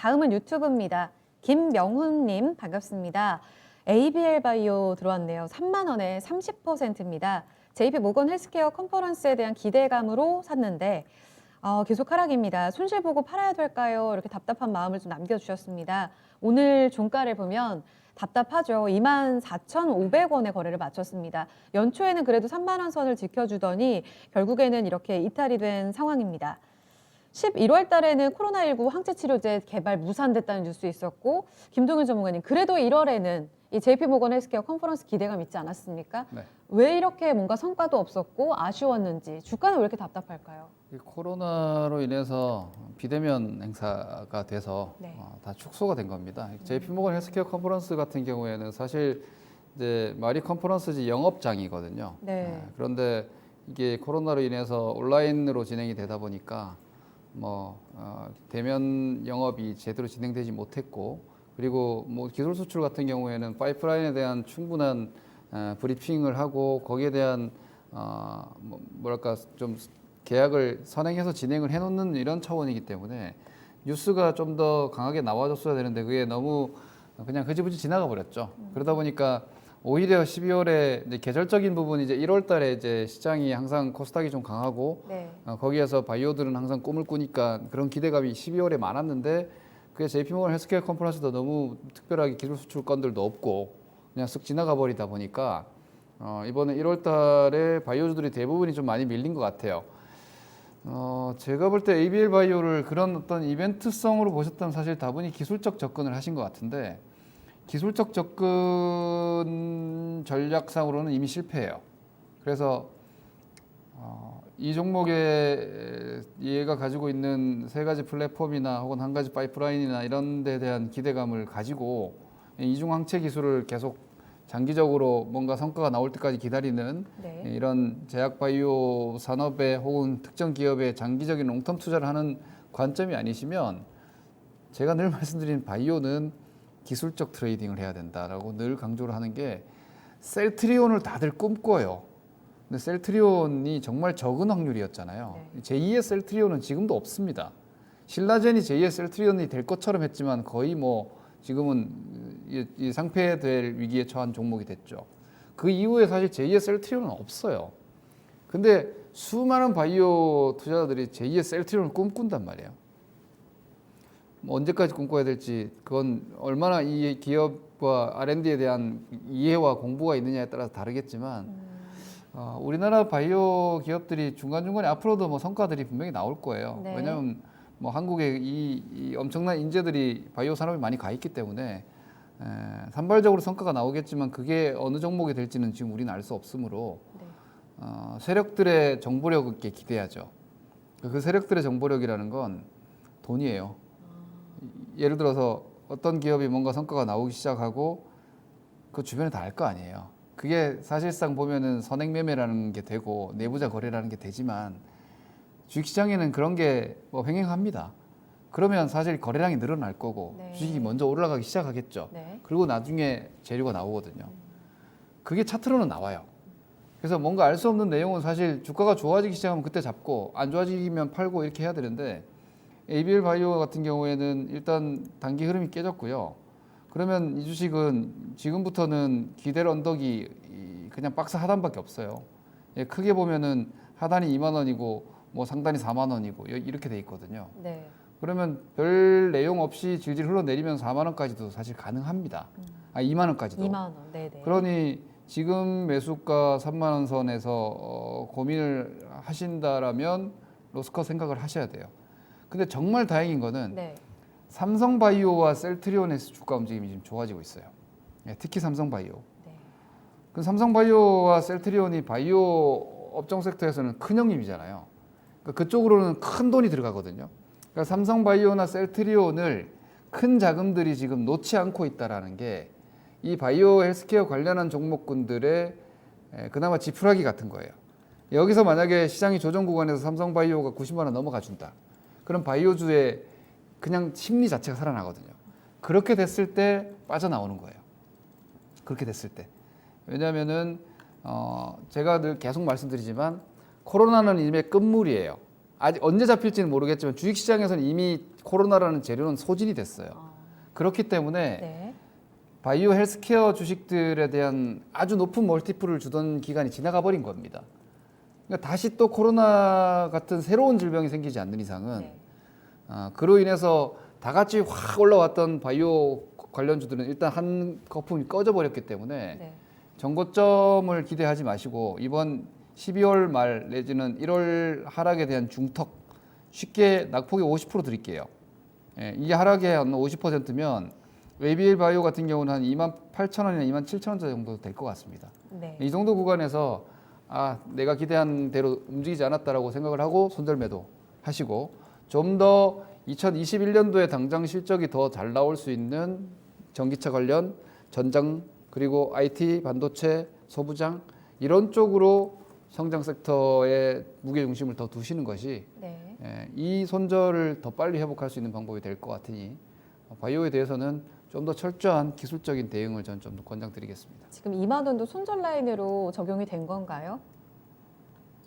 다음은 유튜브입니다. 김명훈님 반갑습니다. ABL 바이오 들어왔네요. 3만 원에 30%입니다. JP 모건 헬스케어 컨퍼런스에 대한 기대감으로 샀는데 계속 하락입니다. 손실 보고 팔아야 될까요? 이렇게 답답한 마음을 좀 남겨주셨습니다. 오늘 종가를 보면 답답하죠. 24,500원에 거래를 마쳤습니다. 연초에는 그래도 3만 원 선을 지켜주더니 결국에는 이렇게 이탈이 된 상황입니다. 11월 달에는 코로나19 항체 치료제 개발 무산됐다는 뉴스 있었고, 김동현 전문가님, 그래도 1월에는 이 JP모건 헬스케어 컨퍼런스 기대감 있지 않았습니까? 네. 왜 이렇게 뭔가 성과도 없었고 아쉬웠는지, 주가는 왜 이렇게 답답할까요? 이 코로나로 인해서 비대면 행사가 돼서 네. 다 축소가 된 겁니다. JP모건 헬스케어 컨퍼런스 같은 경우에는 사실 이제 말이 컨퍼런스지 영업장이거든요. 네. 그런데 이게 코로나로 인해서 온라인으로 진행이 되다 보니까 대면 영업이 제대로 진행되지 못했고, 그리고 기술 수출 같은 경우에는 파이프라인에 대한 충분한 브리핑을 하고 거기에 대한 좀 계약을 선행해서 진행을 해놓는 이런 차원이기 때문에 뉴스가 좀 더 강하게 나와줬어야 되는데 그게 너무 그냥 흐지부지 지나가 버렸죠. 그러다 보니까 오히려 12월에 이제 계절적인 부분이 이제 1월 달에 이제 시장이 항상 코스닥이 좀 강하고 네. 거기에서 바이오들은 항상 꿈을 꾸니까 그런 기대감이 12월에 많았는데 그게 JP모건 헬스케어 컨퍼런스도 너무 특별하게 기술 수출 건들도 없고 그냥 쓱 지나가 버리다 보니까 이번에 1월 달에 바이오주들이 대부분이 좀 많이 밀린 것 같아요. 제가 볼 때 ABL 바이오를 그런 어떤 이벤트성으로 보셨다면 사실 다분히 기술적 접근을 하신 것 같은데 기술적 접근 전략상으로는 이미 실패해요. 그래서 이 종목에 얘가 가지고 있는 세 가지 플랫폼이나 혹은 한 가지 파이프라인이나 이런 데 대한 기대감을 가지고 이중항체 기술을 계속 장기적으로 뭔가 성과가 나올 때까지 기다리는 네. 이런 제약 바이오 산업에 혹은 특정 기업에 장기적인 롱텀 투자를 하는 관점이 아니시면 제가 늘 말씀드린 바이오는 기술적 트레이딩을 해야 된다라고 늘 강조를 하는 게 셀트리온을 다들 꿈꿔요. 근데 셀트리온이 정말 적은 확률이었잖아요. 네. 제2의 셀트리온은 지금도 없습니다. 신라젠이 제2의 셀트리온이 될 것처럼 했지만 거의 지금은 이 상폐될 위기에 처한 종목이 됐죠. 그 이후에 사실 제2의 셀트리온은 없어요. 근데 수많은 바이오 투자자들이 제2의 셀트리온을 꿈꾼단 말이에요. 언제까지 꿈꿔야 될지 그건 얼마나 이 기업과 R&D에 대한 이해와 공부가 있느냐에 따라서 다르겠지만 우리나라 바이오 기업들이 중간중간에 앞으로도 성과들이 분명히 나올 거예요. 네. 왜냐하면 한국에 이 엄청난 인재들이 바이오 산업에 많이 가 있기 때문에 산발적으로 성과가 나오겠지만 그게 어느 종목이 될지는 지금 우리는 알 수 없으므로 네. 세력들의 정보력에 기대하죠. 그 세력들의 정보력이라는 건 돈이에요. 예를 들어서 어떤 기업이 뭔가 성과가 나오기 시작하고 그 주변에 다 알 거 아니에요. 그게 사실상 보면은 선행매매라는 게 되고 내부자 거래라는 게 되지만 주식시장에는 그런 게 횡행합니다. 그러면 사실 거래량이 늘어날 거고 네. 주식이 먼저 올라가기 시작하겠죠. 네. 그리고 나중에 재료가 나오거든요. 그게 차트로는 나와요. 그래서 뭔가 알 수 없는 내용은 사실 주가가 좋아지기 시작하면 그때 잡고 안 좋아지면 팔고 이렇게 해야 되는데 ABL 바이오 같은 경우에는 일단 단기 흐름이 깨졌고요. 그러면 이 주식은 지금부터는 기대를 언덕이 그냥 박스 하단밖에 없어요. 크게 보면은 하단이 2만 원이고 상단이 4만 원이고 이렇게 돼 있거든요. 네. 그러면 별 내용 없이 질질 흘러내리면 4만 원까지도 사실 가능합니다. 2만 원까지도. 2만 원. 네네. 그러니 지금 매수가 3만 원 선에서 고민을 하신다라면 로스컷 생각을 하셔야 돼요. 근데 정말 다행인 거는 네. 삼성바이오와 셀트리온에서 주가 움직임이 지금 좋아지고 있어요. 특히 삼성바이오. 네. 그 삼성바이오와 셀트리온이 바이오 업종 섹터에서는 큰 형님이잖아요. 그러니까 그쪽으로는 큰 돈이 들어가거든요. 그러니까 삼성바이오나 셀트리온을 큰 자금들이 지금 놓지 않고 있다라는 게 이 바이오 헬스케어 관련한 종목군들의 그나마 지푸라기 같은 거예요. 여기서 만약에 시장이 조정 구간에서 삼성바이오가 90만 원 넘어가 준다. 그럼 바이오주의 그냥 심리 자체가 살아나거든요. 그렇게 됐을 때 빠져나오는 거예요. 그렇게 됐을 때. 왜냐하면은 제가 늘 계속 말씀드리지만 코로나는 이미 끝물이에요. 아직 언제 잡힐지는 모르겠지만 주식시장에서는 이미 코로나라는 재료는 소진이 됐어요. 그렇기 때문에 네. 바이오 헬스케어 주식들에 대한 아주 높은 멀티플을 주던 기간이 지나가 버린 겁니다. 그러니까 다시 또 코로나 같은 새로운 질병이 생기지 않는 이상은 네. 그로 인해서 다 같이 확 올라왔던 바이오 관련주들은 일단 한 거품이 꺼져 버렸기 때문에 네. 정고점을 기대하지 마시고 이번 12월 말 내지는 1월 하락에 대한 중턱 쉽게 낙폭이 50% 드릴게요. 예, 이 하락의 한 50%면 웨이비엘 바이오 같은 경우는 한 28,000원이나 27,000원 정도 될 것 같습니다. 네. 이 정도 구간에서 내가 기대한 대로 움직이지 않았다라고 생각을 하고 손절 매도 하시고 좀 더 2021년도에 당장 실적이 더 잘 나올 수 있는 전기차 관련 전장 그리고 IT 반도체 소부장 이런 쪽으로 성장 섹터에 무게 중심을 더 두시는 것이 네. 이 손절을 더 빨리 회복할 수 있는 방법이 될 것 같으니 바이오에 대해서는 좀 더 철저한 기술적인 대응을 저는 좀 더 권장드리겠습니다. 지금 2만 원도 손절 라인으로 적용이 된 건가요?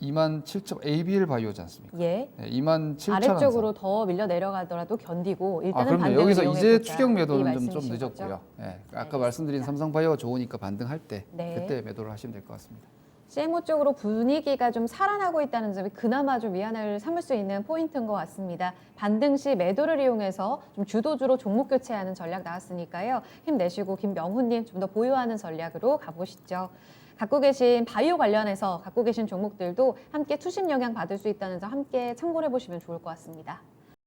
27,000 ABL 바이오지 않습니까? 예. 네, 27,000원 아래쪽으로 더 밀려 내려가더라도 견디고 일단은 그럼요. 반등을 여기서 이용해 이제 보자. 추격 이 매도는 좀 말씀이신 늦었고요. 거죠? 예, 아까 알겠습니다. 말씀드린 삼성바이오가 좋으니까 반등할 때 네. 그때 매도를 하시면 될 것 같습니다. CMO 쪽으로 분위기가 좀 살아나고 있다는 점이 그나마 좀 위안을 삼을 수 있는 포인트인 것 같습니다. 반등 시 매도를 이용해서 좀 주도주로 종목 교체하는 전략 나왔으니까요. 힘내시고 김명훈님 좀 더 보유하는 전략으로 가보시죠. 갖고 계신 바이오 관련해서 갖고 계신 종목들도 함께 투심 영향 받을 수 있다는 점 함께 참고를 해보시면 좋을 것 같습니다.